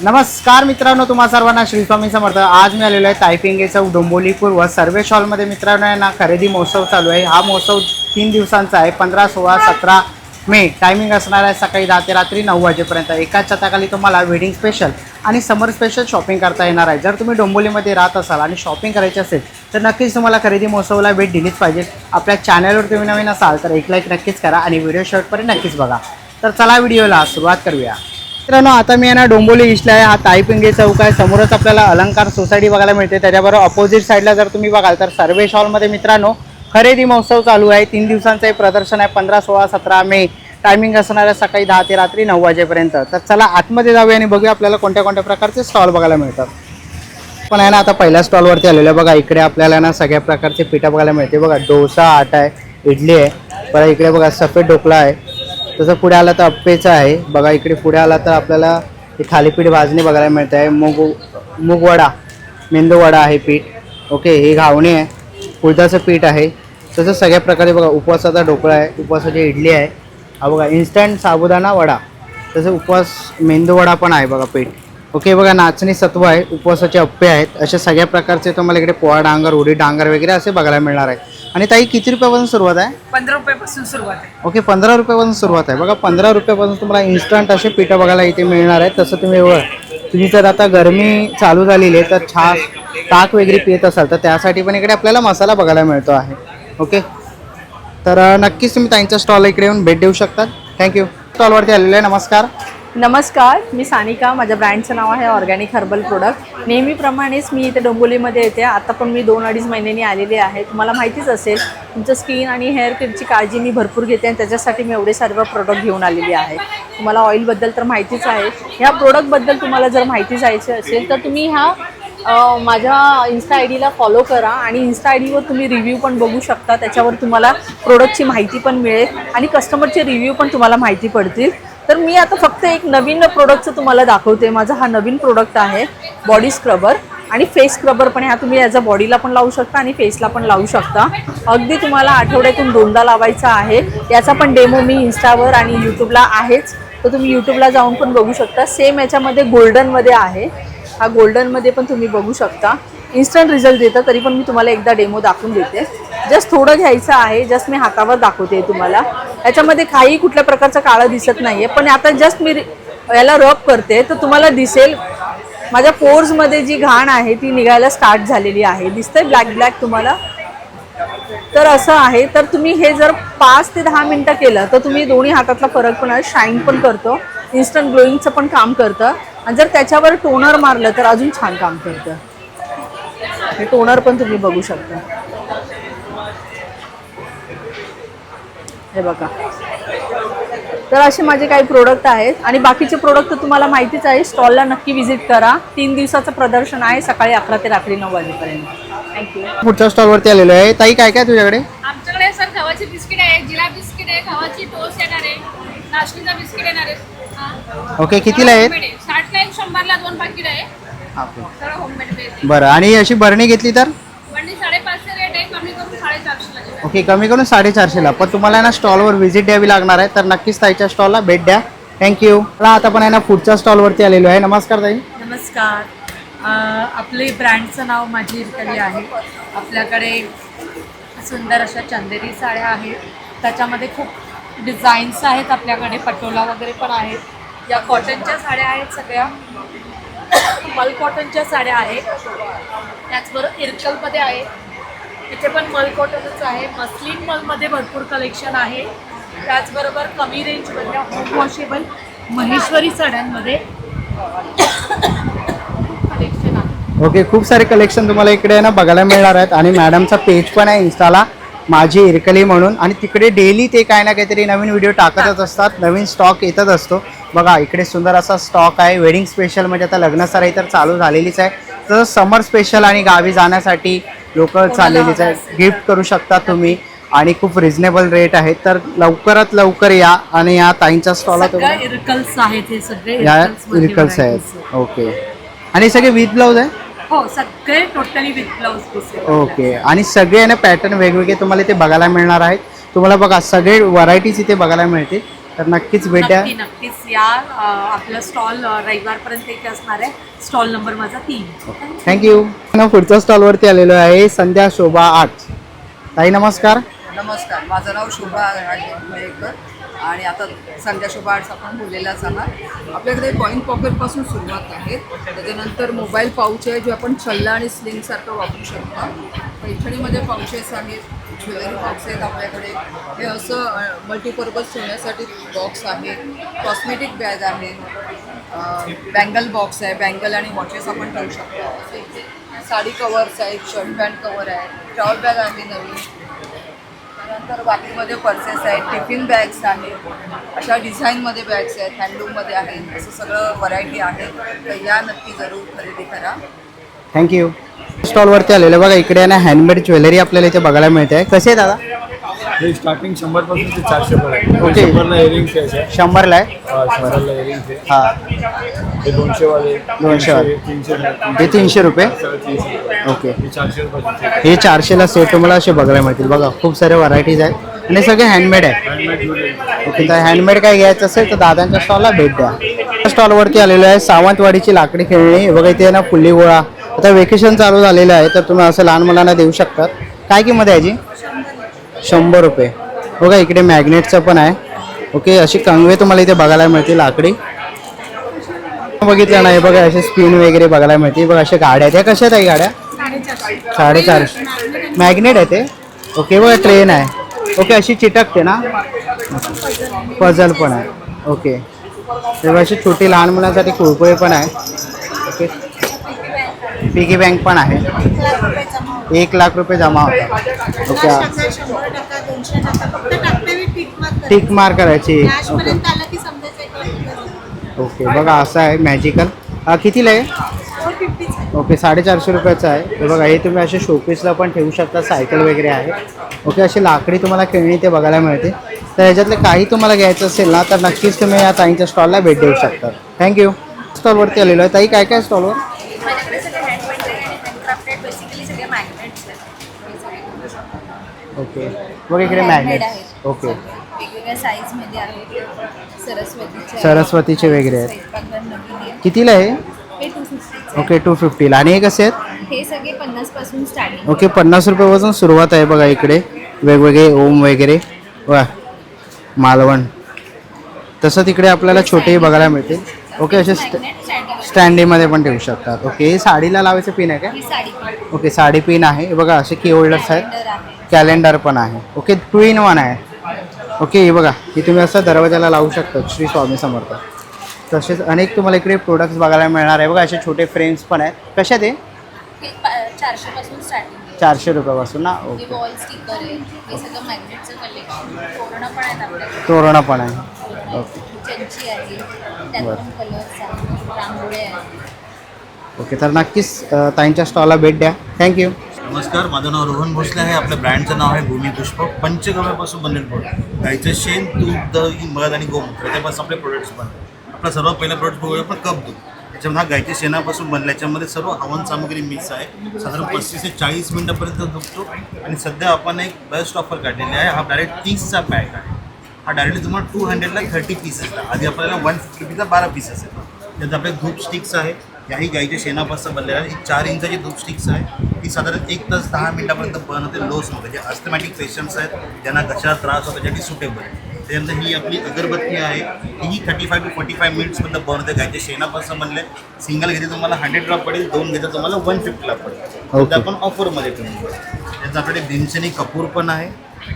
नमस्कार मित्रांनो, तुम्हा सर्वांना श्री स्वामी समर्थ। आज मी आलेलो आहे तायपिंगे चौक डोंबिवलीपूर व सर्वेश हॉलमध्ये। मित्रांनो ना खरेदी महोत्सव चालू आहे। हा महोत्सव 3 दिवसांचा आहे, 15, 16, 17 मे। टायमिंग असणार आहे सकाळी 10 ते रात्री 9 वाजेपर्यंत। एकाच छताखाली तुम्हाला वेडिंग स्पेशल आणि समर स्पेशल शॉपिंग करता येणार आहे। जर तुम्ही डोंबिवलीमध्ये राहत असाल आणि शॉपिंग करायची असेल तर नक्कीच तुम्हाला खरेदी महोत्सवाला भेट दिलीच पाहिजे। आपल्या चॅनलवर तुम्ही नवीन असाल तर एक लाईक नक्कीच करा आणि व्हिडिओ शेवटपर्यंत नक्कीच बघा। तर चला व्हिडिओला सुरुवात करूया। मित्रांनो आता मी ना डोंबिवली ईस्टला आहे। हा तायपिंगे चौक आहे। समोरच आपल्याला अलंकार सोसायटी बघायला मिळते। त्याच्याबरोबर अपोजिट साईडला जर तुम्ही बघाल तर सर्वेश हॉलमध्ये मित्रांनो खरेदी महोत्सव चालू आहे। 3 दिवसांचं हे प्रदर्शन आहे। 15, 16, 17 मे। टायमिंग असणार आहे सकाळी 10 ते रात्री 9 वाजेपर्यंत। तर चला आतमध्ये जाऊया आणि बघूया आपल्याला कोणत्या कोणत्या प्रकारचे स्टॉल बघायला मिळतात। पण आहे ना आता पहिल्या स्टॉलवरती आलेलं बघा। इकडे आपल्याला ना सगळ्या प्रकारचे पिठा बघायला मिळते बघा। डोसा, आटा आहे, इडली आहे, परत इकडे बघा सफेद ढोकळा आहे। तसं पुढे आला तर अप्पेचा आहे बघा। इकडे पुढे आला तर आपल्याला हे थालीपीठ भाजणी बघायला मिळत आहे। मूगवडा, मेंदूवडा आहे पीठ। ओके, हे घावणे आहे, उडदाचं पीठ आहे। तसं सगळ्या प्रकारे बघा उपवासाचा ढोकळा आहे, उपवासाची इडली आहे, हा बघा इन्स्टंट साबुदाणा वडा। तसं उपवास मेंदूवडा पण आहे बघा पीठ। ओके बघा नाचणी सत्व आहे, उपवासाचे अप्पे आहेत। अशा सगळ्या प्रकारचे तुम्हाला इकडे पोहा डांगर, उडी डांगर वगैरे असे बघायला मिळणार आहे। आणि ताई किती रुपयापासून सुरुवात आहे? 15 रुपयापासून सुरुवात आहे। ओके 15 रुपयापासून सुरुवात आहे बघा। 15 रुपयापासून तुम्हाला इन्स्टंट असे पिठं बघायला इथे मिळणार आहे। तसं तुम्ही जर आता गरमी चालू झालेली आहे तर छास ताक वगैरे पित असाल तर त्यासाठी पण इकडे आपल्याला मसाला बघायला मिळतो आहे। ओके, तर नक्कीच तुम्ही ताईंच्या स्टॉल इकडे येऊन भेट देऊ शकतात। थँक्यू। स्टॉलवरती आलेले आहे। नमस्कार। नमस्कार, मी सानिका। माझ्या ब्रँडचं नाव आहे ऑर्गॅनिक हर्बल प्रोडक्ट। नेहमीप्रमाणेच मी इथे डोंबिवलीमध्ये येते। आता पण मी 2-2.5 महिन्यांनी आलेले आहे। तुम्हाला माहितीच असेल तुमचं स्किन आणि हेअर केअरची काळजी मी भरपूर घेते आणि त्याच्यासाठी मी एवढे सर्व प्रोडक्ट घेऊन आलेली आहे। तुम्हाला ऑइलबद्दल तर माहितीच आहे। ह्या प्रोडक्टबद्दल तुम्हाला जर माहिती जायची असेल तर तुम्ही माझ्या इन्स्टा आय डीला फॉलो करा आणि इन्स्टा आय डीवर तुम्ही रिव्ह्यू पण बघू शकता। त्याच्यावर तुम्हाला प्रोडक्टची माहिती पण मिळेल आणि कस्टमरचे रिव्ह्यू पण तुम्हाला माहिती पडतील। तर मी आता फक्त एक नवीन प्रोडक्टचं तुम्हाला दाखवते। माझा हा नवीन प्रोडक्ट आहे बॉडी स्क्रबर आणि फेस स्क्रबर पण। ह्या तुम्ही ॲज अ बॉडीला पण लावू शकता आणि फेसला पण लावू शकता। अगदी तुम्हाला आठवड्यातून 2दा लावायचा आहे। याचा पण डेमो मी इन्स्टावर आणि यूट्यूबला आहेच, तर तुम्ही यूट्यूबला जाऊन पण बघू शकता। सेम याच्यामध्ये गोल्डनमध्ये आहे, हा गोल्डनमध्ये पण तुम्ही बघू शकता। इन्स्टंट रिझल्ट देतं, तरी पण मी तुम्हाला एकदा डेमो दाखवून देते। जस्ट थोडं घ्यायचं आहे, जस्ट मी हातावर दाखवते तुम्हाला। याच्यामध्ये काही कुठल्या प्रकारचं काळं दिसत नाही आहे, पण आता जस्ट मी याला रब करते तर तुम्हाला दिसेल माझ्या पोर्समध्ये जी घाण आहे ती निघायला स्टार्ट झालेली आहे। दिसतंय ब्लॅक ब्लॅक तुम्हाला? तर असं आहे। तर तुम्ही हे जर 5 ते 10 मिनटं केलं तर तुम्ही दोन्ही हातातला फरक पण शाईन पण करतो, इन्स्टंट ग्लोईंगचं पण काम करतं। आणि जर त्याच्यावर टोनर मारलं तर अजून छान काम करतं। हे टोनर पण तुम्ही बघू शकता, हे बघा। तर असे माझे काही प्रोडक्ट आहेत आणि बाकीचे प्रोडक्ट तर तुम्हाला माहितीच आहे। स्टॉलला नक्की व्हिजिट करा। 3 दिवसाचं प्रदर्शन आहे, सकाळी 11 ते रात्री 9 वाजेपर्यंत। थँक्यू। पुढच्या स्टॉलवरती आलेलो आहे। ताई काय काय तुझ्याकडे? आमच्याकडे सर गव्हाची बिस्किट आहे, जिरा बिस्किट आहे, गव्हाची टोस्ट येणार आहे, नाश्त्याचा बिस्किट येणार आहे। ओके, कितीला आहेत? 60ला 1, 100ला 2 पाकिट आहे। सगळं होममेड आहे। बरं, आणि अशी बरणी घेतली तर? बरणी 550 रेट आहे, कमी करून 450ला देणार। ओके, कमी करून 450ला। पण तुम्हाला ना स्टॉलवर व्हिजिट द्यावी लागणार आहे, तर नक्कीच ताईच्या स्टॉलला भेट द्या। थँक्यू। आता पण आहे ना पुढच्या स्टॉलवरती आलेलो आहे। नमस्कार ताई। नमस्कार। आपले ब्रँडचं नाव माझी इरकली आहे। आपल्याकडे सुंदर अशा चंदेरी साड्या आहेत, त्याच्यामध्ये खूप डिझाईन्स आहेत। आपल्याकडे पटोला वगैरे पण आहेत। या कॉटनच्या साड्या आहेत, सगळ्या मल कॉटनच्या साड्या आहेत। त्याचबरोबर इरकलमध्ये आहे, इथे पण मल कॉटनच आहे। मस्लिन मलमध्ये भरपूर कलेक्शन आहे। त्याचबरोबर कमी रेंजमधल्या होम वॉशेबल महेश्वरी साड्यांमध्ये कलेक्शन आहे। ओके, खूप सारे कलेक्शन तुम्हाला इकडे ना बघायला मिळणार आहेत। आणि मॅडमचा पेज पण आहे इन्स्टाला माझी इरकली म्हणून, आणि तिकडे डेली ते काय ना काहीतरी नवीन व्हिडिओ टाकतच असतात, नवीन स्टॉक येतच असतो। बघा इकडे सुंदर असा स्टॉक आहे। वेडिंग स्पेशल म्हणजे आता लग्न सराई तर चालू झालेलीच आहे, तसं समर स्पेशल आणि गावी जाण्यासाठी लोक चाललेलीच आहे। गिफ्ट करू शकता तुम्ही आणि खूप रिजनेबल रेट आहे। तर लवकरात लवकर या आणि या ताईंच्या स्टॉलला सगळ्या इरकल्स आहेत, हे सगळे या इरकल्स आहेत। ओके, आणि सगळे विथ ब्लाऊज आहे? हो, सगळे totally with blouse piece. Okay, आणि सगळे ना पॅटर्न वेगवेगळे तुम्हाला इथे बघायला मिळणार आहेत। तुम्हाला बघा सगळे व्हरायटीज इथे बघायला मिळतील। तर नक्कीच भेट द्या. नक्कीच या. आपलं स्टॉल रविवारपर्यंत इथे असणार आहे. स्टॉल नंबर माझा 3. थँक्यू. पुढच्या स्टॉलवरती आलेलो आहे संध्या शोभा आर्ट्स. ताई नमस्कार. नमस्कार, माझं नाव शोभा मयेकर आणि आता संध्या शोभा आर्ट्स आपण बोललेलाच आहात. आपल्याकडे कॉईन पॉकेटपासून सुरुवात आहे. त्याच्यानंतर मोबाईल पाऊच आहे जे आपण छल्ला आणि स्लिंगसारखं वापरू शकतो. पैठणीमध्ये पाऊचेस आहेत, ज्वेलरी बॉक्स आहेत आपल्याकडे. हे असं मल्टीपर्पज ठेवण्यासाठी बॉक्स आहे. कॉस्मेटिक बॅग आहे, बँगल बॉक्स आहे, बँगल आणि वॉचेस आपण ठेवू शकतो. साडी कवर्स आहेत, शर्ट पॅन्ट कवर आहे, टॉल बॅग आहे नवीन. त्यानंतर बाकीमध्ये पर्सेस आहेत, टिफिन बॅग्स आहेत, अशा डिझाईनमध्ये बॅग्स आहेत, हँडलूममध्ये आहेत. असं सगळं व्हरायटी आहे. तर या नक्की जरूर खरेदी करा. थँक्यू. स्टॉलवरती आलेलं बघा, इकडे ना हँडमेड ज्वेलरी आपल्याला इथे बघायला मिळते आहे. कसे आहे दादा? हे स्टार्टिंग 100 पासून ते 400 पर्यंत. ओके. 100ला इयरिंग्स आहे. 100ला आहे. 100ला इयरिंग्स आहे. हां, हे 200 वाले, 200 वाले. 300 हे 300 रुपये. 300. ओके. हे 400 रुपये. हे 400ला सेट तुम्हाला असे बघायला मिळतील. बघा खूप सारे व्हरायटीज आहेत आणि सगळे हँडमेड आहे. Handmade jewellery. ओके, तर हँडमेड काय घ्यायचं असेल तर दादांच्या स्टॉलला भेट द्या. स्टॉलवरती आलेलो आहे सावंतवाडीची लाकडी खेळणी. बघा इथे ना फुल्ली गोळा. आता वेकेशन चालू झालेलं आहे तर तुम्ही असं लहान मुलांना देऊ शकतात. काय किंमत आहे याची? 100 रुपये. बघा इकडे मॅग्नेटचं पण आहे. ओके, अशी कंगवे तुम्हाला इथे बघायला मिळतील लाकडी. बघितलं नाही बघा, असे स्पिन वगैरे बघायला मिळते. बघा अशा गाड्या आहेत. त्या कशा आहेत गाड्या? 450. मॅग्नेट आहे ते. ओके, बघा ट्रेन आहे. ओके, अशी चिटकते ना. पझल पण आहे. ओके, तेव्हा अशी छोटी लहान मुलांसाठी कुरकुरे पण आहे. ओके, पिगी बँक पण आहे. 1,00,000 रुपये जमा होतात. ओके, टिक मार्क करायची. ओके ओके, बघा असं आहे मॅजिकल. कितीला आहे? ओके, 450 रुपयाचं आहे. हे बघा, हे तुम्ही असे शोपीसला पण ठेवू शकता. सायकल वगैरे आहे. ओके, अशी लाकडी तुम्हाला खेळणी ते बघायला मिळते. तर ह्याच्यातले काही तुम्हाला घ्यायचं असेल ना तर नक्कीच तुम्ही या ताईंच्या स्टॉलला भेट देऊ शकता. थँक्यू. स्टॉलवरती आलेलो आहे. ताई काय काय स्टॉलवर? माझ्याकडे सगळे हँडमेड आणि हँडक्राफ्टेड बेसिकली सगळे मॅग्नेट्स आहेत. ओके, बघ इकडे मॅग्नेट. ओके, वेगवेगळ्या साईजमध्ये आहेत. सरस्वतीचे वगैरे आहेत. नवीन आहे. कितीला आहे? हे 250. ओके, 250ला. आणि हे कसे आहेत? हे सगळे 50 पासून स्टार्टिंग. ओके, 50 रुपयापासून सुरुवात आहे. बघा इकडे वेगवेगळे ओम वगैरे. वा, मालवण. तसं तिकडे आपल्याला छोटेही बघायला मिळतील. ओके, असे स्टँडीमध्ये पण ठेवू शकतात. ओके, हे साडीला लावायचं पिन आहे का? ही साडी ओके, साडी पिन आहे. हे बघा असे की होल्डर्स आहेत. आहे. कॅलेंडर पण आहे. ओके, 2-in-1 आहे. ओके, हे बघा, हे तुम्ही असं दरवाजाला लावू शकता. श्री स्वामी समर्थ. तसेच अनेक तुम्हाला इकडे प्रोडक्ट्स बघायला मिळणार आहे. बघा असे छोटे फ्रेम्स पण आहेत. कशात आहे? हे 400 पासून स्टार्टिंग आहे. 400 रुपयापासून ना. हे ओके, वॉल स्टिकर आहे. हे सगळं मॅग्नेटचं कलेक्शन. तोरणं पण आहेत आपल्याकडे. तोरणं पण आहे. ओके चंची आहे. त्यात बरं. पण कलर्स आहेत. रांगोळ्या आहेत. ओके, तर नक्कीच ताईंच्या स्टॉलला भेट द्या. थँक्यू. नमस्कार, माझं नाव रोहन भोसले आहे. आपल्या ब्रँडचं नाव आहे भूमी पुष्प. पंचगव्यापासून बनलेलं प्रोडक्ट. गाईचं शेण, दूध, दही, मध आणि गोमूत्र त्याच्यापासून आपले प्रोडक्ट्स बनतात. आपला सर्वात पहिला प्रोडक्ट बघूया आपण कप दूध. त्याच्यामध्ये हा गाईच्या शेणापासून बनला. याच्यामध्ये सर्व हवन सामग्री मिक्स आहे. साधारण 35 ते 40 मिनिटापर्यंत झोपतो. आणि सध्या आपण एक बेस्ट ऑफर काढलेली आहे. हा डायरेक्ट 30चा पॅक आहे. हा डायरेक्टली तुम्हाला 200ला 30 पीसेस आहे. आधी आपल्याला 150 रुपीचा 12 पीसेस आहेत. त्यात आपले धूप स्टिक्स आहे. याही गाईच्या शेणापासून बनलेल्या आहे. 4 इंचाची धूप स्टिक्स आहे. ती साधारण 1 तास 10 मिनिटापर्यंत बर्न होते. Low smoke. जे अस्थमॅटिक पेशंट्स आहेत ज्यांना घशाचा त्रास होतो त्याच्यासाठी सुटेबल आहे. त्याच्यानंतर ही आपली अगरबत्ती आहे. ही 35 to 45 मिनिट्समध्ये बर्न होते. गाईच्या शेणापासून बनले. सिंगल घेते तुम्हाला 100ला पडेल. 2 घेते तुम्हाला 150ला पडेल. ओके. आपण ऑफरमध्ये ठेवून त्याचं आपल्याकडे भीमसेनी कपूर पण आहे.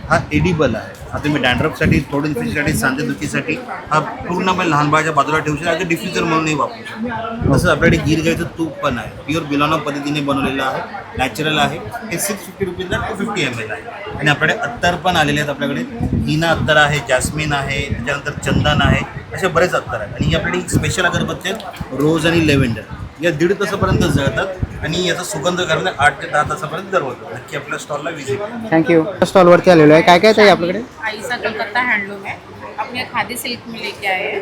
हा एडिबल आहे. हा तुम्ही डॅन्ड्रफसाठी, थोडी इन्फेक्शनसाठी, सांधेदुखीसाठी हा पूर्णपणे लहान बाळाच्या बाजूला ठेवू शकता. अगदी डिफ्युजर म्हणूनही वापरू शकतो. तसंच आपल्याकडे गिर गाईचं तूप पण आहे. प्युअर बिलॉना पद्धतीने बनवलेलं आहे. नॅचरल आहे. हे 650 रुपीजला 250 ml आहे. आणि आपल्याकडे अत्तर पण आलेले आहेत. आपल्याकडे हिना अत्तर आहे, जॅस्मिन आहे, त्याच्यानंतर चंदन आहे, असे बरेच अत्तर आहेत. आणि ही आपल्याकडे एक स्पेशल अगरबत्ती आहेत रोज आणि लेव्हेंडर. या 1.5 तासापर्यंत जळतात आणि याचा सुगंध करणे 8 ते 10 तासापर्यंत दरवळतो. नक्की आपल्या स्टॉलला व्हिजिट करा. थँक्यू. स्टॉलवरती आलेलो आहे. काय काय ताई आपल्याकडे? आईसा कलकत्ता हैंडलूम है. अपने खादी सिल्क में लेके आए हैं.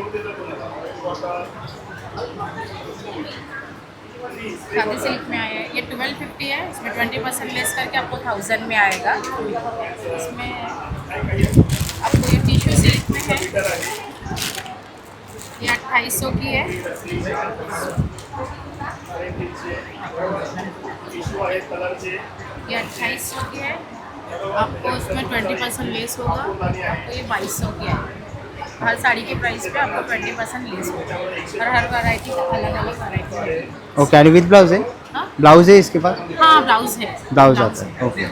खादी सिल्क में आए हैं. ये 1250 है. इसमें 20% लेस करके आपको 1000 में आएगा. इसमें आपको ये टिश्यू सिल्क में में है, ये 2800 की है। ये 2800 की है, आपको उसमें 20% लेस होगा, आपको ये 2200 की है। हर साड़ी के प्राइस पे आपको 20% लेस होगा और हर वैरायटी का अलग अलग वैरायटी है। ओके, आणि विथ ब्लाउज आहे? हाँ? ब्लाउज आहे इसके पास? हाँ ब्लाउज है। ब्लाउज आता आहे. ओके.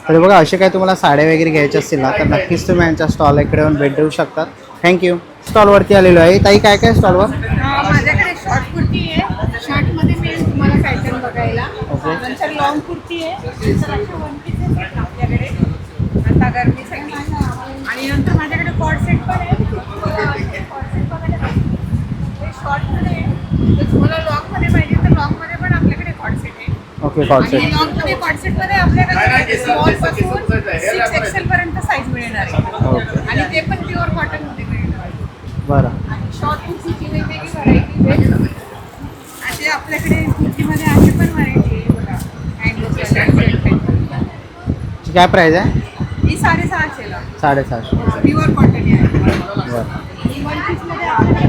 तर बघा असे काही तुम्हाला साड्या वगैरे घ्यायच्या असतील ना तर नक्कीच तुम्ही यांच्या स्टॉल इकडे येऊन भेट देऊ शकतात. थँक्यू. स्टॉलवरती आलेलो आहे. ताई काय काय स्टॉलवर? माझ्याकडे शॉर्ट कुर्ती आहे. शॉर्टमध्ये मिळेल तुम्हाला पॅटर्न बघायला. नंतर लॉंग कुर्ती आहे. नंतर अशा वन पीसेस आहेत आपल्याकडे आता गरमीसाठी. आणि नंतर माझ्याकडे कॉर्ड सेट पण आहे. हे शॉर्टमध्ये आहे. जर तुम्हाला लॉंगमध्ये पाहिजे तर लॉंगमध्ये पण आपल्याकडे कॉर्ड सेट आहे. ओके, कॉर्ड आणि सेट. लॉंगमध्ये कॉर्ड सेटमध्ये आपल्याकडे स्मॉलपासून 6XL पर्यंत साईज मिळणार आहे. ओके, आणि ते पण प्युअर कॉटनमध्ये मिळणार आहे. बरं. आणि शॉर्ट कुर्तीची वेगवेगळी व्हरायटी आहे. असे आपल्याकडे कुर्तीमध्ये अशी पण व्हरायटी आहे बघा. ची काय प्राईस आहे? ही 650ला 650. प्युअर कॉटन आहे. बरं. वन पीसमध्ये आपल्याकडे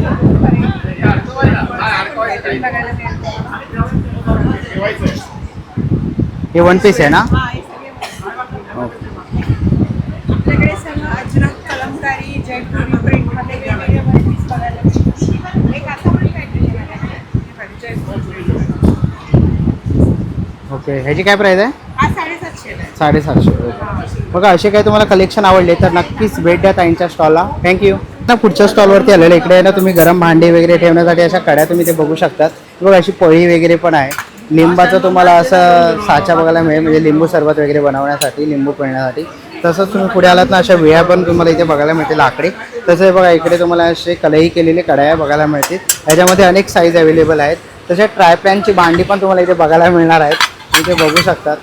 भरपूर variety आहे. बघायला मिळते. हे वन पीस आहे ना? हा, हे सगळे one. ओके. आपल्याकडे सर्व अजरक कलमकारी जयपुरी प्रिंटमध्ये वेगवेगळे वन पीस बघायला मिळतात. एक आता पण पॅटर्न आहे माझ्याकडे. हे बघा, जयपुरी. ओके, ह्याची काय प्राईस आहे? हा 750ला आहे. 750. बघा असे काही तुम्हाला कलेक्शन आवडले तर नक्कीच भेट द्या ताईंच्या स्टॉलला. थँक्यू. ना पुढच्या स्टॉलवरती आलेलं इकडे आहे ना तुम्ही गरम भांडी वगैरे ठेवण्यासाठी अशा कड्या तुम्ही ते बघू शकतात. बघा अशी पळी वगैरे पण आहे. लिंबाचं तुम्हाला असं साचा बघायला मिळेल म्हणजे लिंबू सरबत वगैरे बनवण्यासाठी, लिंबू पिळण्यासाठी. तसंच तुम्ही पुढे आलात ना अशा विळ्या पण तुम्हाला इथे बघायला मिळतील लाकडी. तसं बघा इकडे तुम्हाला असे कलई केलेले कड्या बघायला मिळतील. याच्यामध्ये अनेक साईज अवेलेबल आहेत. तसे ट्रायपॅनची भांडी पण तुम्हाला इथे बघायला मिळणार आहेत. इथे बघू शकतात.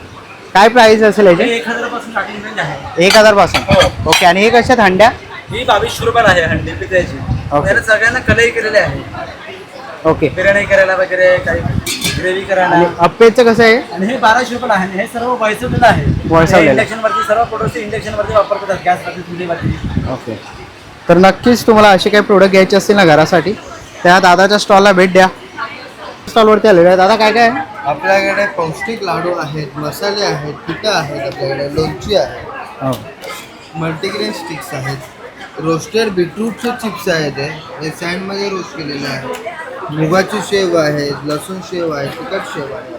काय प्राईस असेल याची? 1000 स्टार्टिंग रेंज आहे. 1000 पासून. ओके, आणि हे कशात हंड्या? ही 2200 रुपयाला आहे हंडी पित्याची. त्याला सगळ्यांना कलई केलेले आहे. ओके, बिर्याणी करायला वगैरे काही ग्रेव्ही करायला. आणि अप्पेचं कसं आहे? आणि हे 1200 रुपयाला आहे. हे सर्व वळसवलेलं आहे. वळसवलेलं. इंडक्शनवरती सर्व प्रोडक्ट इंडक्शनवरती वापर करतात. गॅसवरती, चुलीवरती. ओके, तर नक्कीच तुम्हाला असे काही प्रोडक्ट घ्यायचे असतील ना घरासाठी त्या दादाच्या स्टॉलला भेट द्या. स्टॉलवरती आलेले आहे. दादा काय काय आहे? आपल्याकडे पौष्टिक लाडू आहेत, मसाले आहेत, पिठं आहेत, आपल्याकडे लोणची आहे, हो, मल्टीग्रेन स्टिक्स आहेत, रोस्टेड बीटरूटचे चिप्स आहेत, हे सँडमध्ये रोस्ट केलेले आहे, मुगाची शेव आहे, लसूण शेव आहे, तिखट शेव आहे,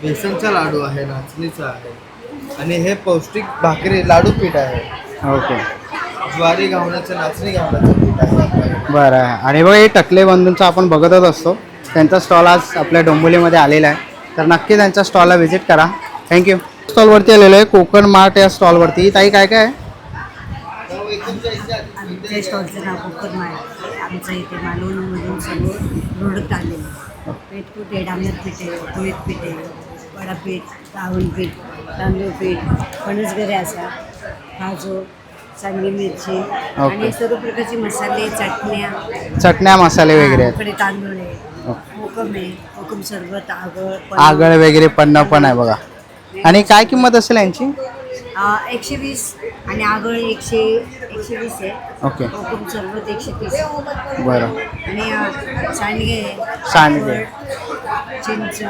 बेसनचा लाडू आहे, नाचणीचा आहे, आणि हे पौष्टिक भाकरी लाडू पीठ आहे. ओके, ज्वारी घावण्याचं, नाचणी घावण्याचं पीठ आहे आपल्याकडे. बरं आहे. आणि बघा हे टकले बंधूंचा आपण बघतच असतो. त्यांचा स्टॉल आज आपल्या डोंबिवलीमध्ये आलेला आहे. तर नक्की त्यांच्या स्टॉलला व्हिजिट करा. थँक्यू. स्टॉलवरती आलेलो आहे कोकण मार्ट या स्टॉलवरती. ताई काय काय आहे? आमच्या स्टॉलचं नाव कोकण मार्ट. आमचं इथे मालवणमधून सर्व प्रोडक्ट आलेले. पेटकूट आहे, डांगर पीठ आहे, पोळीत पीठ आहे, वडापीठ, रावण पीठ, तांदूळ पीठ, फणसगरे असा, काजू, सांगली मिरची आणि सर्व प्रकारचे मसाले, चटण्या मसाले वगैरे आहेत. इकडे तांदूळ आहे, कोकम आहे, कोकम सरबत, आगळ वगैरे पण आहे बघा. आणि काय किंमत असेल यांची? 120 आणि आगळ 120 आहे. ओके, कोकम सरबत 130. बरं. आणि सांडगे, सांडगे, चिंच.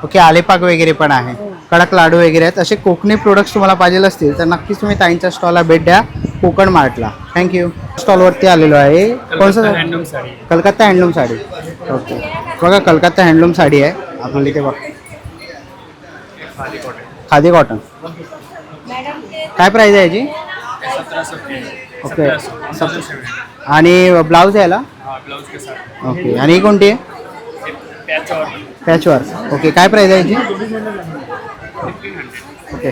ओके, आलेपाक वगैरे पण आहे, कडक लाडू वगैरे आहेत. असे कोकणी प्रोडक्ट्स तुम्हाला पाहिजे असतील तर नक्कीच तुम्ही ताईंच्या स्टॉलला भेट द्या कोकण मार्टला. थँक्यू. स्टॉलवरती आलेलो आहे. कोणतं? Handloom sari. Calcutta handloom sari. Okay, बघा कलकत्ता हँडलूम साडी आहे आपल्याला इथे. बघा खादी कॉटन. काय प्राईस आहे याची? 1700. ओके, आणि ब्लाऊज आहे याला? ब्लाउज के साथ ओके, आणि ही कोणती आहे? पॅचवर्क. ओके, काय प्राईस आहे याची? ओके,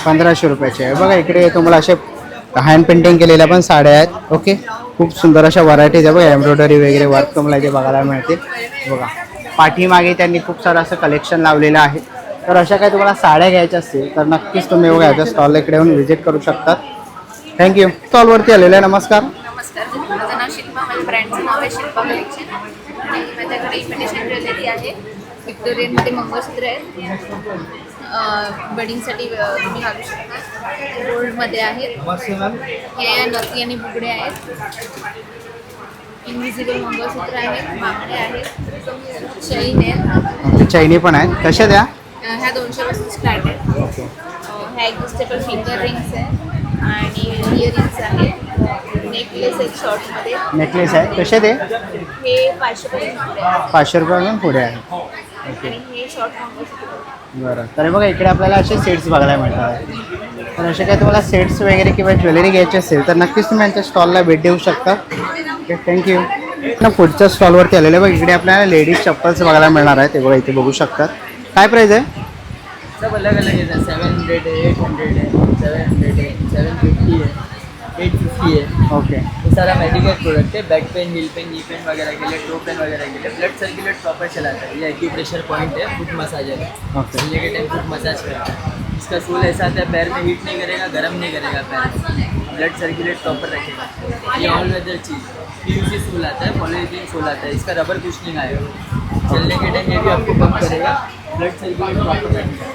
1500 रुपयाची आहे. बघा इकडे तुम्हाला असे हँड पेंटिंग केलेल्या पण साड्या आहेत. ओके, खूप सुंदर अशा व्हरायटीज आहे. बघा एम्ब्रॉयडरी वगैरे वर्क तुम्हाला इथे बघायला मिळतील. बघा पाठीमागे त्यांनी खूप सारं असं कलेक्शन लावलेलं आहे. तर अशा काही तुम्हाला साड्या घ्यायच्या असतील तर नक्कीच तुम्ही बघा याच्या स्टॉलला इकडे येऊन व्हिजिट करू शकतात. थँक्यू. स्टॉलवरती आलेलं आहे. नमस्कार. नमस्कार, माझं नाव शिल्पा. माझ्या ब्रँडचं नाव आहे शिल्पा कलेक्शन. आणि माझ्याकडे इमिटेशन ज्वेलरी आहे. व्हिक्टोरियनमध्ये मंगळसूत्र आहेत. वेडिंगसाठी तुम्ही घालू शकता. गोल्डमध्ये आहेत. नमस्ते मॅम. हे नथी आणि बुगडे आहेत. इनविजिबल मंगळसूत्र आहेत. बांगडे आहेत. चैन आहेत. चैनी पण आहेत. कशा द्या? ह्या 200 पासून स्टार्ट आहेत. ह्या ॲडजस्टेबल फिंगर रिंग्स आहेत आणि इयरिंग्स आहेत. नेकलेस आहेत शॉर्टमध्ये. नेकलेस आहे. कसे ते? हे 500 पासून 500 रुपयापासून पुढे आहे. आणि हे शॉर्ट मंगळसूत्र. बरं. तर बघा इकडे आपल्याला असे सेट्स बघायला मिळतात. तर असे काही तुम्हाला सेट्स वगैरे किंवा ज्वेलरी घ्यायची असेल तर नक्कीच तुम्ही यांच्या स्टॉलला भेट देऊ शकता. Okay, thank you. ना पुढच्या स्टॉलवरती आलेलं आहे बघ. इकडे आपल्याला लेडीज चप्पल्स बघायला मिळणार आहे. ते बघा इथे बघू शकतात. काय प्राईस आहे? सब अलग अलग है. 700 है, 800 है, 700 है, 750 है, 850 है. ओके. ये सारा मेडिकल प्रोडक्ट है. Back pain, heel pain, knee pain वगैरह के लिए, टो पेन वगैरह के लिए. ब्लड सर्कुलेट प्रॉपर चलाता है. ये एक्यूप्रेशर पॉइंट है. फुट मसाजर है. ओके. चलने के टाइम फुट मसाज करता है. इसका सोल ऐसा आता है पैर में हीट नहीं करेगा, गर्म नहीं करेगा पैर. ब्लड सर्कुलेट प्रॉपर रखेगा. ये ऑल वेदर चीज़. PVC सोल आता है, पॉलीथीन सोल आता है. इसका रबर कुशनिंग आएगा. चलने के टाइम ये भी आपको पंप करेगा. ब्लड सर्कुलेट प्रॉपर रखेगा.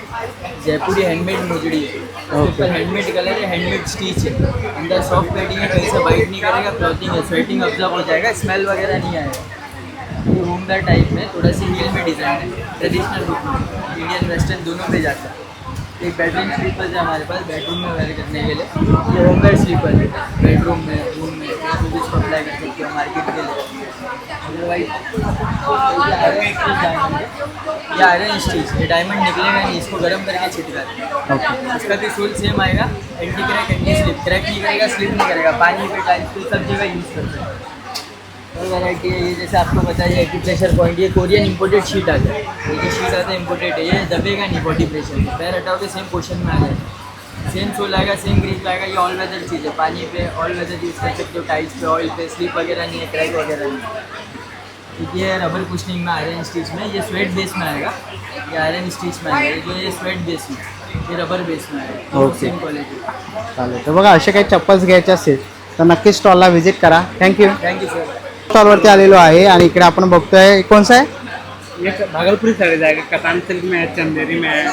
जयपुरी हैंडमेड मोजड़ी है. ऊपर हैंडमेड कलर है, हैंडमेड स्टिच है. अंदर सॉफ्ट पैडिंग है, कहीं से वाइट नहीं करेगा. क्लॉथिंग है, स्वेटिंग ऑब्जर्व हो जाएगा, स्मेल वगैरह नहीं आएगा. ये होमवेयर टाइप में थोड़ा सी हील में डिज़ाइन है. ट्रेडिशनल लुक में इंडियन वेस्टर्न दोनों पे जाता है. एक बेडरूम स्लीपर है हमारे पास, बेडरूम में वेयर करने के लिए. ये होमवेयर स्लीपर है. बेडरूम में, रूम में इसको अप्लाई कर सकते हो मार्केट के लिए. अदरवाइज ये आयरन स्टिच. ये डायमंड निकलेगा नहीं, इसको गर्म करके छिटका दें. इसका भी सोल सेम आएगा. Anti crack, anti slip. Crack नहीं करेगा, स्लिप नहीं करेगा. पानी पे, टाइल्स पे सब जगह यूज़ करते हैं. और वैरायटी है ये, जैसे आपको बताया एक्यूप्रेशर पॉइंट. ये कोरियन इंपोर्टेड शीट आता है. ये जो शीट आता है इंपोर्टेड है. ये दबेगा नहीं बॉडी प्रेशर में. पैर हटाओगे सेम पोर्शन में आ जाएगा. सेम सोल आएगा, सेम ग्रिप आएगा. ये ऑल वेदर चीज़ है. पानी पे ऑल वेदर यूज़ कर सकते हो. टाइल्स पे, ऑयल पे. स्लिप वगैरह नहीं है, क्रैक वगैरह नहीं है. ये रबर कुशनिंग में, आयरन स्टिच में. ये स्वेट बेस में आएगा. ये आयरन स्टिच में आएगा. जो ये स्वेट बेस में, ये रबर बेस में आएगा. ओके. Same quality. चालेल. तर बघा असे काही चप्पल्स घ्यायचे असेल तर नक्कीच स्टॉलला व्हिजिट करा. थँक्यू. Thank you sir. स्टॉलवरती आलेलो आहे आणि इकडे आपण बघतोय कोणसा आहे? ये भागलपुरी साड़ी जाएगा. कतान सिल्क में है, चंदेरी में है,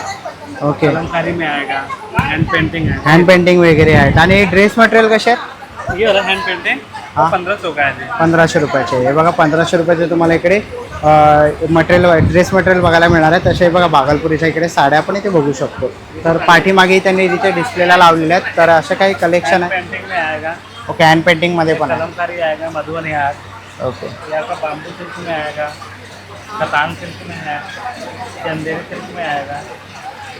ओके. कलमकारी में आएगा. हैंड पेंटिंग है. हँड पेंटिंग वगैरे आहेत. आणि ड्रेस मटेरियल कसे आहेत? ये वाला हैंड पेंटिंग हाँ. 1500 का है. 1500 रुपयाचे. हे बघा 1500 रुपयाचे तुम्हाला इकडे मटेरियल, ड्रेस मटेरियल बघायला मिळणार आहे. तसे बघा भागलपुरीच्या इकडे साड्या पण इथे बघू शकतो. तर पाठीमागे त्यांनी तिथे डिस्प्लेला लावलेल्या आहेत. तर असं काही कलेक्शन आहे. पेंटिंग में आएगा. ओके. हँड पेंटिंगमध्ये पण आहे. कलमकारी आएगा, मधुबनी हाथ. ओके. ये आपका बाम्बू सिल्क में आएगा, कतान सिल्क में है, चंदेरी सिल्क में आएगा.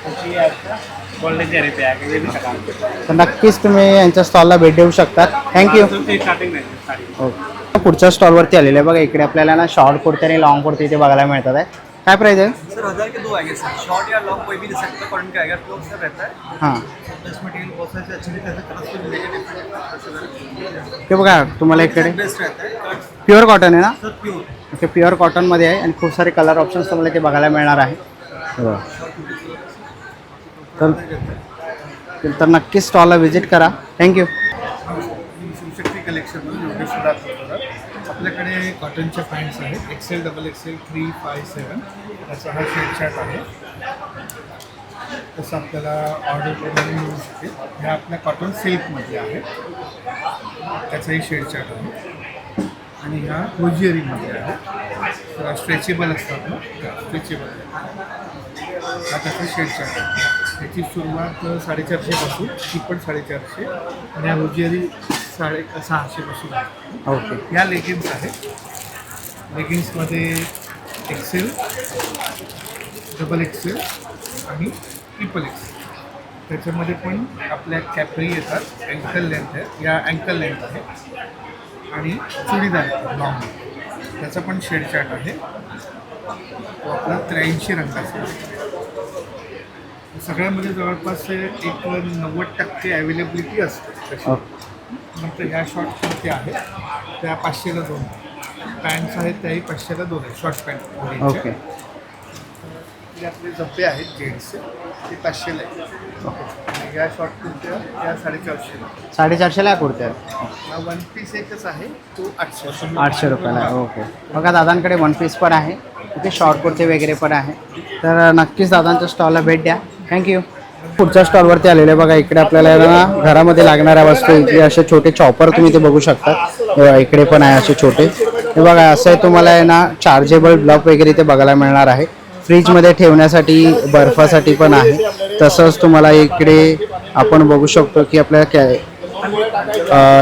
तो ये आपका गोल्डन जरी पे आएगा. ये भी कतान सिल्क. तर नक्कीच तुम्ही यांच्या स्टॉलला भेट देऊ शकता. थँक्यू. स्टार्टिंग में साड़ी. ओके. पुढच्या स्टॉलवरती आलेले आहे बघा. इकडे आपल्याला ना शॉर्ट कुर्ती आणि लॉंग कुर्ती इथे बघायला मिळतात आहे. काय प्राईस आहे? सर 1000 के 2 आएंगे सर. शॉर्ट या लॉन्ग कोई भी दे सकते हो. कॉटन का आएगा. क्लोथ से रहता है. हां. प्लस मटेरियल बहुत सारे अच्छे रहते हैं. कलरफुल मिलेगा. ते बघा तुम्हाला इकडे बेस्ट रहता है. प्युअर कॉटन आहे ना? Sir pure. ओके. प्युअर कॉटनमध्ये आहे आणि खूप सारे कलर ऑप्शन्स तुम्हाला इथे बघायला मिळणार आहे. हे बघा. तर नक्कीच स्टॉलला व्हिजिट करा. थँक्यू. शिवशक्ती कलेक्शनमध्ये योगेश दाखवतात. आपल्याकडे कॉटनच्या पॅन्ट्स आहेत. XL, XXL, 3, 5, 7. त्याचा हा शेड चार्ट आहे. तसं आपल्याला ऑर्डर प्रमाणे मिळू शकते. ह्या आपल्या कॉटन सिल्कमध्ये आहे. त्याचाही शेड चार्ट आहे. आणि ह्या होजियरीमध्ये आहे. तर स्ट्रेचेबल असतात ना, स्ट्रेचेबल आहे. हा त्याचा शेड चार्ट आहे. त्याची सुरुवात 450 पासून, ती पण 450. आणि ह्या होजियरी 650 पासून आहे. ओके. ह्या लेगिन्स आहेत. लेगिन्समध्ये XL, XXL आणि XXL. त्याच्यामध्ये पण आपल्या कॅपरी येतात. अँकल लेंथ आहे. या अँकल लेंथ आहे. आणि चुडीदार लॉंग. त्याचा पण शेड चार्ट आहे. तो आपला 83 रंगाचा आहे. सगळ्यामध्ये जवळपास एक 90% अवेलेबिलिटी असते. नंतर ह्या शॉर्ट कुर्ती आहेत. त्या 500ला 2. पॅन्ट्स आहेत त्याही 500ला 2 आहेत. Short pant. ओके. हे आपले जब्बे आहेत जेंट्सचे, ते 500ला आहेत. आणि या शॉर्ट कुर्त्या या 450ला. 450ला कुर्त्या आहेत. हा वन पीस एकच आहे, तो 800. 800 रुपयाला आहे. ओके. बघा दादांकडे वन पीस पण आहे. ओके. शॉर्ट कुर्ते वगैरे पण आहे. तर नक्कीच दादांच्या स्टॉलला भेट द्या. थँक्यू. पुढच्या स्टॉलवरती आलेले आहे बघा. इकडे आपल्याला ना घरामध्ये लागणाऱ्या वस्तू इकडे असे छोटे चॉपर तुम्ही ते बघू शकता. इकडे पण आहे असे छोटे. हे बघा असं आहे तुम्हाला आहे ना चार्जेबल ब्लॉक वगैरे इथे बघायला मिळणार आहे. फ्रीजमध्ये ठेवण्यासाठी बर्फासाठी पण आहे. तसंच तुम्हाला इकडे आपण बघू शकतो की आपल्याला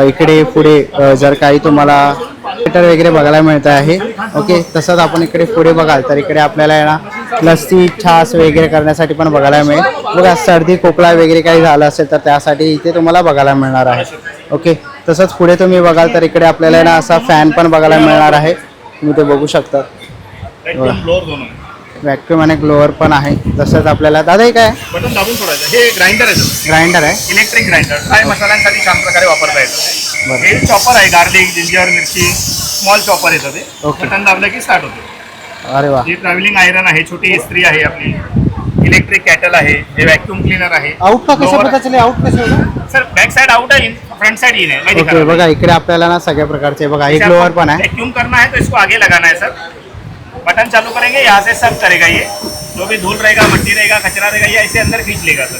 इकडे पुढे जर काही तुम्हाला मीटर वगैरे बघायला मिळत आहे. ओके, तसंच आपण इकडे पुढे बघाल तर इकडे आपल्याला आहे ना लस्सी छास वगैरे करण्यासाठी पण बघायला मिळेल. बघा सर्दी खोकला वगैरे काही झालं असेल तर त्यासाठी इथे तुम्हाला बघायला मिळणार आहे. ओके, तसंच पुढे तुम्ही बघाल तर इकडे आपल्याला ना असा फॅन पण बघायला मिळणार आहे. तुम्ही ते बघू शकता. व्हॅक्यूम आणि ग्लोअर पण आहे. तसंच आपल्याला दादा हे काय बटन दाबून सोडायचं. हे ग्राइंडर आहे सर, ग्राइंडर आहे. Electric grinder. फ्राय मसाल्यांसाठी छान प्रकारे वापरता येतं. हे चॉपर आहे, गार्लिक जिंजर मिरची स्मॉल चॉपर येतं ते. ओके. बटन दाबलं की स्टार्ट होते. अरे वा. ही ट्रॅव्हलिंग आयरन आहे, छोटी इस्त्री आहे आपली. इलेक्ट्रिक कॅटल आहे. हे व्हॅक्यूम क्लीनर आहे. आउट का कसं पता चले आउट कसं होतं सर बॅक साइड आउट है, फ्रंट साइड इन है. ओके बघा इकडे आपल्याला ना सगळ्या प्रकारचे बघा एक ग्लोअर पण आहे. वैक्यूम करना है तो इसको आगे लगाना है सर. बटन चालू करेंगे, यहाँ से सर्व करेगा. ये जो भी धूल रहेगा, मिट्टी रहेगा, कचरा रहेगा, ये ऐसे अंदर खींच लेगा सर.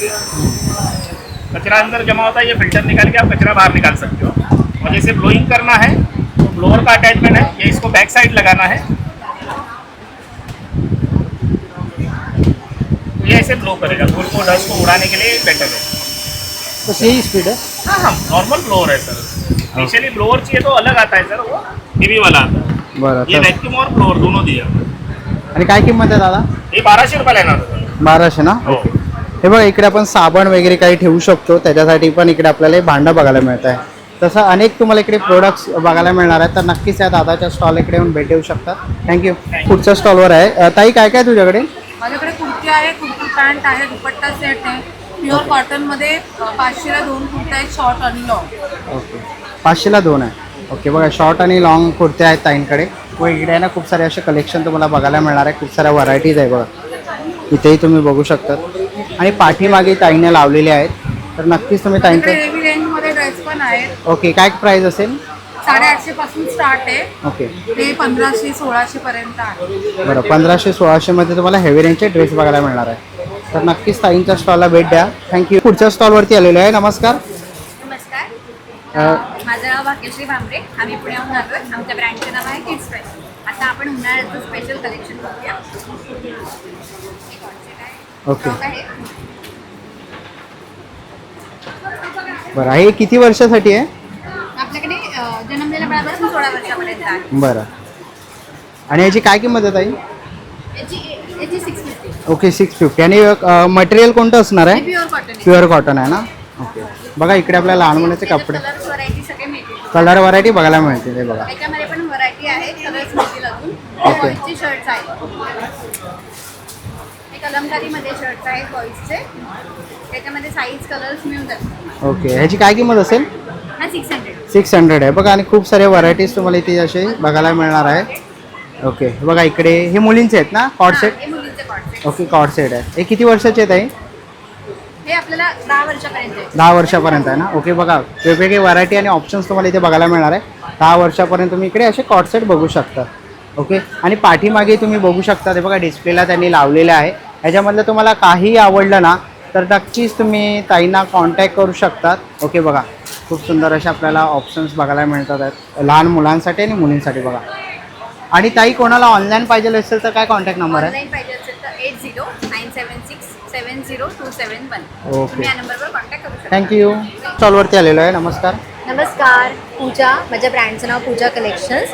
कचरा अंदर जमा होता है, ये फिल्टर निकाल के आप कचरा बाहर निकाल सकते हो. और जैसे ब्लोइंग करना है तो ब्लोअर का अटैचमेंट है, ये इसको बैक साइड लगाना है. ये ऐसे ब्लो करेगा, धूल को डस्ट को उड़ाने के लिए बेटर है. बस यही स्पीड है. हाँ हाँ नॉर्मल ब्लोअर है सर. स्पेशली ब्लोअर चाहिए तो अलग आता है सर, वो हेवी वाला आता है. बरं. ये वैक्यूम और ब्लोअर दोनों दिया. आणि काय किंमत आहे दादा? हे 1200 रुपये लेणार सर. 1200 ना. हो. हे बघा इकडे आपण साबण वगैरे काही ठेवू शकतो, त्याच्यासाठी पण इकडे आपल्याला हे भांडं बघायला मिळत आहे. तसं अनेक तुम्हाला इकडे प्रोडक्ट्स बघायला मिळणार आहेत. तर नक्कीच या दादाच्या स्टॉल इकडे येऊन भेट देऊ शकतात. थँक्यू. पुढच्या स्टॉलवर आहे ताई काय काय तुझ्याकडे? माझ्याकडे कुर्ती आहे, कुर्ती पॅन्ट आहे, दुपट्टा सेट आहे. प्युअर कॉटनमध्ये 500ला 2 कुर्त्या आहेत, शॉर्ट आणि लॉंग. ओके 500ला 2 आहे. ओके बघा शॉर्ट आणि लॉंग कुर्त्या आहेत ताईंकडे. व इकडे आहे ना खूप सारे असे कलेक्शन तुम्हाला बघायला मिळणार आहे. खूप साऱ्या व्हरायटीज आहे बघा, इथेही तुम्ही बघू शकता. आणि पाठीमागे ताईने लावलेले आहेत. तर नक्कीच तुम्ही ताईंकडे हेवी रेंजमध्ये ड्रेस पण आहेत. ओके काय प्राईस असेल? 850 पासून स्टार्ट आहे. ओके ते 1500-1600 पर्यंत आहे. बरं 1500-1600 मध्ये तुम्हाला हेवी रेंजचे ड्रेस बघायला मिळणार आहे. तर नक्कीच ताईंच्या स्टॉलला भेट द्या. थँक्यू. पुढच्या स्टॉलवरती आलेलो आहे. नमस्कार. नमस्कार, माझं नाव भाग्यश्री भांबरे. आम्ही पुण्याहून आलो आहे. आमच्या ब्रँडचं नाव आहे किड्स फॅशन. आता आपण उन्हाळ्याचं स्पेशल कलेक्शन बघूया. ओके बरं हे किती वर्षासाठी आहे? आपल्याकडे जन्मलेल्या बाळापासून 16 वर्षापर्यंत आहे. बरं आणि याची काय किंमत आहे ताई? याची 650. ओके 650. आणि मटेरियल कोणतं असणार आहे? Pure cotton. प्युअर कॉटन आहे ना. ओके बघा इकडे आपल्याला लहान मुलाचे कपडे कलर्स व्हरायटी सगळे मिळतील. कलर व्हरायटी बघायला मिळते. ते बघा त्याच्यामध्ये पण व्हरायटी आहे, कलर्स मिळतील अजून. ओके. बॉईजचे शर्ट्स आहेत. हे कलमकारीमध्ये शर्ट्स आहेत बॉईजचे. त्याच्यामध्ये साईज कलर्स मिळून जातात. ओके ह्याची काय किंमत असेल? हा 600. 600 आहे बघा. आणि खूप सारे व्हरायटीज तुम्हाला इथे असे बघायला मिळणार आहेत. ओके बघा इकडे हे मुलींचे आहेत ना कॉर्ड सेट? हे मुलींचे कॉट. ओके कॉर्ड सेट आहे. हे किती वर्षाचे आहेत? हे आपल्याला 10 वर्षापर्यंत आहे. 10 वर्षापर्यंत आहे ना. ओके बघा वेगवेगळे व्हरायटी आणि ऑप्शन्स तुम्हाला इथे बघायला मिळणार आहे. 10 वर्षापर्यंत तुम्ही इकडे असे कॉर्ड सेट बघू शकता. ओके आणि पाठीमागे तुम्ही बघू शकता ते बघा डिस्प्लेला त्यांनी लावलेलं आहे. ह्याच्यामधलं तुम्हाला काही आवडलं ना तर नक्कीच तुम्ही ताईंना कॉन्टॅक्ट करू शकतात. ओके बघा खूप सुंदर असे आपल्याला ऑप्शन्स बघायला मिळतात आहेत लहान मुलांसाठी आणि मुलींसाठी बघा. आणि ताई कोणाला ऑनलाईन पाहिजे असेल तर काय कॉन्टॅक्ट नंबर आहे? ऑनलाईन पाहिजे असेल तर 8097670271. ओके या नंबरवर कॉन्टॅक्ट करू शकता. थँक्यू. स्टॉलवरती आलेलो आहे. नमस्कार. नमस्कार, पूजा. माझ्या ब्रँडचं नाव पूजा कलेक्शन्स.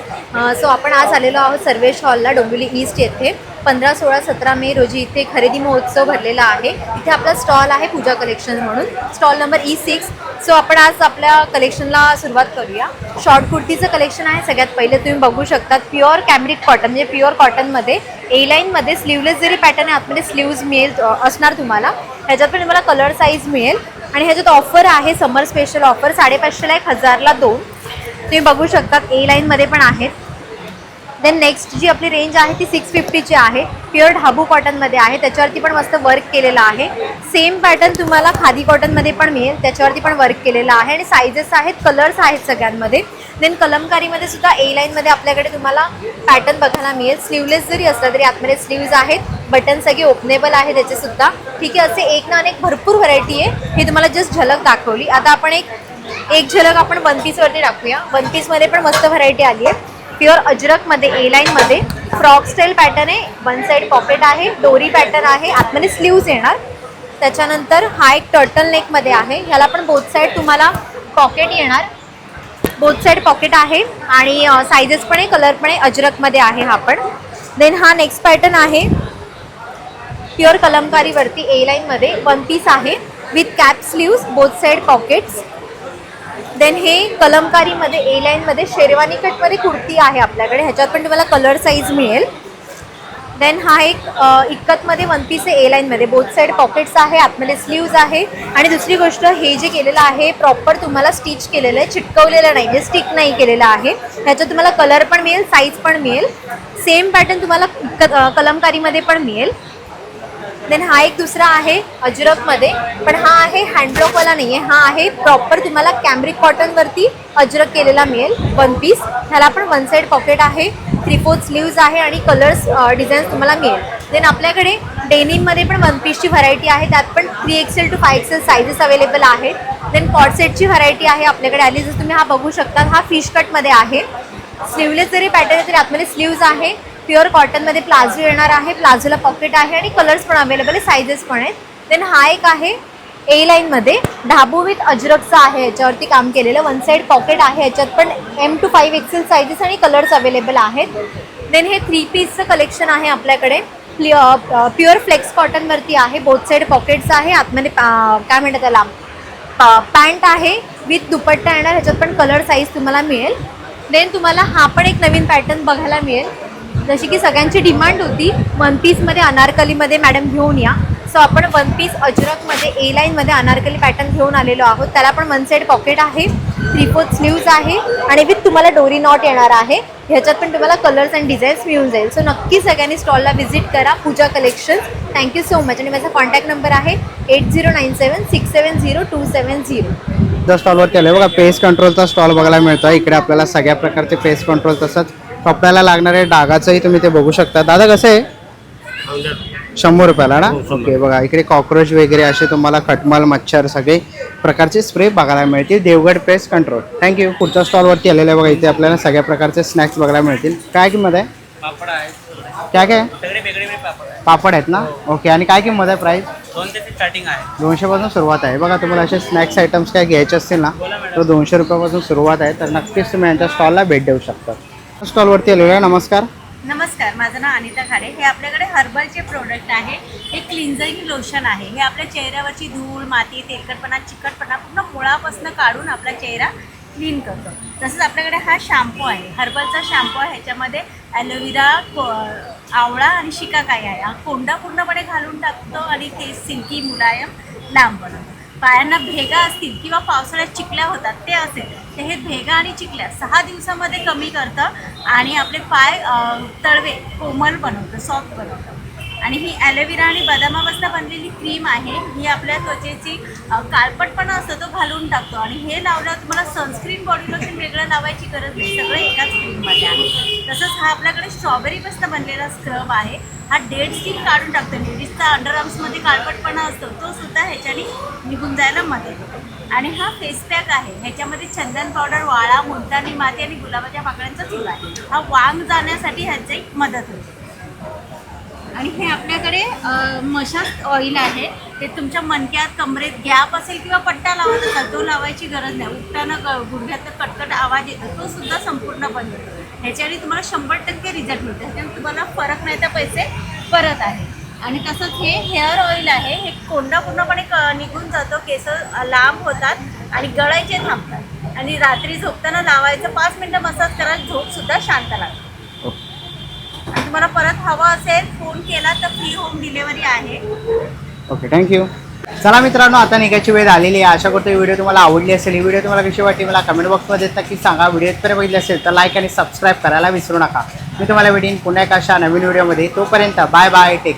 सो आपण आज आलेलो आहोत सर्वेश हॉलला डोंबिवली ईस्ट येथे. 15, 16, 17 मे रोजी इथे खरेदी महोत्सव भरलेला आहे. इथे आपला स्टॉल आहे पूजा कलेक्शन म्हणून, स्टॉल नंबर E6. सो आपण आज आपल्या कलेक्शनला सुरुवात करूया. शॉर्ट कुर्तीचं कलेक्शन आहे. सगळ्यात पहिले तुम्ही बघू शकता प्युअर कॅम्ब्रिक कॉटन म्हणजे प्युअर कॉटनमध्ये ए लाईनमध्ये स्लीवलेस जरी पॅटर्न आहे आतमध्ये स्लीव्ज मिळेल असणार तुम्हाला. ह्याच्यात पण तुम्हाला कलर साईज मिळेल. आणि ह्याच्यात ऑफर आहे समर स्पेशल ऑफर 550ला 1 1000ला 2. तुम्ही बघू शकता ए लाईनमध्ये पण आहेत. देन नेक्स्ट जी आपली रेंज आहे ती 650ची आहे. प्युअर ढाबू कॉटनमध्ये आहे. त्याच्यावरती पण मस्त वर्क केलेलं आहे. सेम पॅटर्न तुम्हाला खादी कॉटनमध्ये पण मिळेल, त्याच्यावरती पण वर्क केलेलं आहे. आणि सायझेस आहेत, कलर्स आहेत सगळ्यांमध्ये. देन कलमकारीमध्ये सुद्धा ए लाईनमध्ये आपल्याकडे तुम्हाला पॅटर्न बघायला मिळेल. स्लीवलेस जरी असला तरी आतमध्ये स्लीव्ज आहेत, बटन सगळे ओपनेबल आहे त्याचे सुद्धा. ठीक आहे, असे एक ना एक भरपूर व्हरायटी आहे. हे तुम्हाला जस्ट झलक दाखवली. आता आपण एक झलक आपण वन पीसवरती टाकूया. वन पीसमध्ये पण मस्त व्हरायटी आली आहे. प्युअर अजरकमध्ये ए लाईनमध्ये फ्रॉक स्टाईल पॅटर्न आहे. वन साईड पॉकेट आहे, डोरी पॅटर्न आहे, आतमध्ये स्लीव्ज येणार. त्याच्यानंतर हा एक टर्टल नेकमध्ये आहे. ह्याला पण बोथ साईड तुम्हाला पॉकेट येणार. बोथ साईड पॉकेट आहे आणि सायझेस पण आहे, कलर पण आहे. अजरकमध्ये आहे हा पण. देन हा नेक्स्ट पॅटर्न आहे प्युअर कलमकारीवरती ए लाईनमध्ये. वन पीस आहे with cap sleeves, both side pockets. Then हे कलमकारीमध्ये ए लाईनमध्ये शेरवानी कटमध्ये कुर्ती आहे आपल्याकडे. ह्याच्यात पण तुम्हाला कलर साईज मिळेल. देन हा एक इक्कतमध्ये वन पीस आहे ए लाईनमध्ये. बोथ साईड पॉकेट्स आहे, आतमध्ये स्लीव्ज आहे. आणि दुसरी गोष्ट, हे जे केलेलं आहे प्रॉपर तुम्हाला स्टिच केलेलं आहे, चिटकवलेलं नाही, जे स्टिक नाही केलेलं आहे. ह्याच्यात तुम्हाला कलर पण मिळेल, साईज पण मिळेल. सेम पॅटर्न तुम्हाला कलमकारीमध्ये पण मिळेल. देन हा एक दुसरा आहे अजरकमध्ये, पण हा आहे हँडब्लॉकवाला नाही आहे. हा आहे प्रॉपर तुम्हाला कॅम्ब्रिक कॉटनवरती अजरक केलेला मिळेल वन पीस. ह्याला पण वन साईड पॉकेट आहे, 3/4 स्लीव्ज आहे आणि कलर्स डिझाईन्स तुम्हाला मिळेल. देन आपल्याकडे डेनिममध्ये पण वन पीसची व्हरायटी आहे. त्यात पण 3XL to 5XL sizes available आहेत. देन कॉट सेटची व्हरायटी आहे आपल्याकडे आली. जसं तुम्ही हा बघू शकता, हा फिश कटमध्ये आहे. स्लीवलेस जरी पॅटर्न तरी आतमध्ये स्लीव्ज आहे. प्युअर कॉटनमध्ये प्लाझो येणार आहे. प्लाझोला पॉकेट आहे आणि कलर्स पण अवेलेबल आहे, सायझेस पण आहेत. देन हा एक आहे ए लाईनमध्ये ढाबू विथ अजरकचा आहे. याच्यावरती काम केलेलं. वन साईड पॉकेट आहे. याच्यात पण M to 5XL सायझेस आणि कलर्स अवेलेबल आहेत. देन हे 3 पीसचं कलेक्शन आहे आपल्याकडे. प्युअर फ्लेक्स कॉटनवरती आहे. बोथ साईड पॉकेट्स आहे. आतमध्ये काय म्हणतात त्याला, पॅन्ट आहे विथ दुपट्टा येणार. ह्याच्यात पण कलर साईज तुम्हाला मिळेल. देन तुम्हाला हा पण एक नवीन पॅटर्न बघायला मिळेल. जशी की सगळ्यांची डिमांड होती वन पीसमध्ये अनारकलीमध्ये मॅडम घेऊन या. सो आपण वन पीस अजरकमध्ये ए लाईनमध्ये अनारकली पॅटर्न घेऊन आलेलो आहोत. त्याला पण वन साईड पॉकेट आहे, 3/4 स्लीव्ज आहे आणि विथ तुम्हाला डोरी नॉट येणार आहे. ह्याच्यात पण तुम्हाला कलर्स अँड डिझाईन्स मिळून जाईल. सो नक्की सगळ्यांनी स्टॉलला व्हिजिट करा, पूजा कलेक्शन्स. Thank you so much. आणि माझा कॉन्टॅक्ट नंबर आहे 8097670270. त्या स्टॉलवरती आले बघा, पेस्ट कंट्रोलचा स्टॉल बघायला मिळतो. इकडे आपल्याला सगळ्या प्रकारचे पेस्ट कंट्रोल, तसंच कपड्याला लागणारे डागाचंही तुम्ही ते बघू शकता. दादा कसं आहे? 100 रुपयाला ना. ओके, बघा इकडे कॉक्रोच वगैरे असे तुम्हाला खटमल, मच्छर सगळे प्रकारचे स्प्रे बघायला मिळतील. Devgad pest control. थँक्यू. पुढच्या स्टॉलवरती आलेले बघा, इथे आपल्याला सगळ्या प्रकारचे स्नॅक्स बघायला मिळतील. काय किंमत आहे? पापड आहे, काय काय सगळे वेगळे पापड आहे. पापड आहेत ना. ओके, आणि काय किंमत आहे? प्राईस 200 ते स्टार्टिंग आहे. 200 पासून सुरुवात आहे. बघा तुम्हाला असे स्नॅक्स आयटम्स काय घ्यायचे असतील ना तर 200 रुपयापासून सुरुवात आहे. तर नक्कीच तुम्ही यांच्या स्टॉलला भेट देऊ शकता. स्टॉलवरती आलेलो आहे. नमस्कार. नमस्कार, माझं नाव अनिता खाडे. हे आपल्याकडे हर्बलचे प्रोडक्ट आहे. हे क्लिन्झिंग लोशन आहे. हे आपल्या चेहऱ्यावरची धूळ, माती, तेलकटपणा, चिकटपणा पूर्ण मुळापासून काढून आपला चेहरा क्लीन करतो. तसंच आपल्याकडे हा शॅम्पू आहे, हर्बलचा शॅम्पू आहे. ह्याच्यामध्ये ॲलोवेरा, आवळा आणि शिकाकाई आहे. हा कोंडा पूर्णपणे घालून टाकतो आणि केस सिल्की, मुलायम, लांब बनवतो. पायांना भेगा असतील किंवा पावसाळ्यात चिकल्या होतात ते असेल तर हे भेगा आणि चिकल्या 6 दिवसामध्ये कमी करतं आणि आपले पाय तळवे कोमल बनवतं, सॉफ्ट बनवतं. आणि ही ॲलोवेरा आणि बदामापासून बनलेली क्रीम आहे. ही आपल्या त्वचेची काळपटपणा असतो तो घालून टाकतो. आणि हे लावल्यावर तुम्हाला सनस्क्रीन, बॉडी लोशन वेगळं लावायची गरज नाही, सगळं एकाच क्रीममध्ये आहे. तसंच हा आपल्याकडे स्ट्रॉबेरीपासून बनलेला स्क्रब आहे. हा डेड स्किन काढून टाकतो. लेडीजचा अंडरआर्म्समध्ये काळपटपणा असतो तो सुद्धा ह्याच्याने निघून जायला मदत होते. आणि हा फेस पॅक आहे. ह्याच्यामध्ये चंदन पावडर, वाळा, मुलतानी माती आणि गुलाबाच्या पाकळ्यांचा चूर आहे. हा वांग जाण्यासाठी ह्याची मदत होते. आणि हे आपल्याकडे मसाज ऑइल आहे. ते तुमच्या मणक्यात, कमरेत गॅप असेल किंवा पट्टा लावत असाल तो लावायची गरज नाही. उठताना गुडघ्यात कटकट आवाज येतो तो सुद्धा संपूर्ण बंद होतो. ह्याच्याने तुम्हाला 100% रिझल्ट मिळतो. ह्याच्याने तुम्हाला फरक नाही तर पैसे परत आहे. आणि तसंच हे हेअर ऑइल आहे. हे कोंडा पूर्णपणे निघून जातो, केस लांब होतात आणि गळायचे थांबतात. आणि रात्री झोपताना लावायचं, 5 मिनटं मसाज करायला झोपसुद्धा शांत लागते. आणि तुम्हाला परत हवं असेल फोन केला तर फ्री होम डिलेवरी आहे. Okay, thank you. चला मित्रांनो, आता निघायची वेळ आलेली आहे. आशा करतो ही व्हिडिओ तुम्हाला आवडली असेल. ही व्हिडिओ तुम्हाला कशी वाटली मला कमेंट बॉक्समध्ये नक्की सांगा. व्हिडिओ जर बघितली असेल तर लाईक आणि सबस्क्राईब करायला विसरू नका. मी तुम्हाला भेटीन पुन्हा एका अशा नवीन व्हिडिओमध्ये. तोपर्यंत बाय बाय टेक.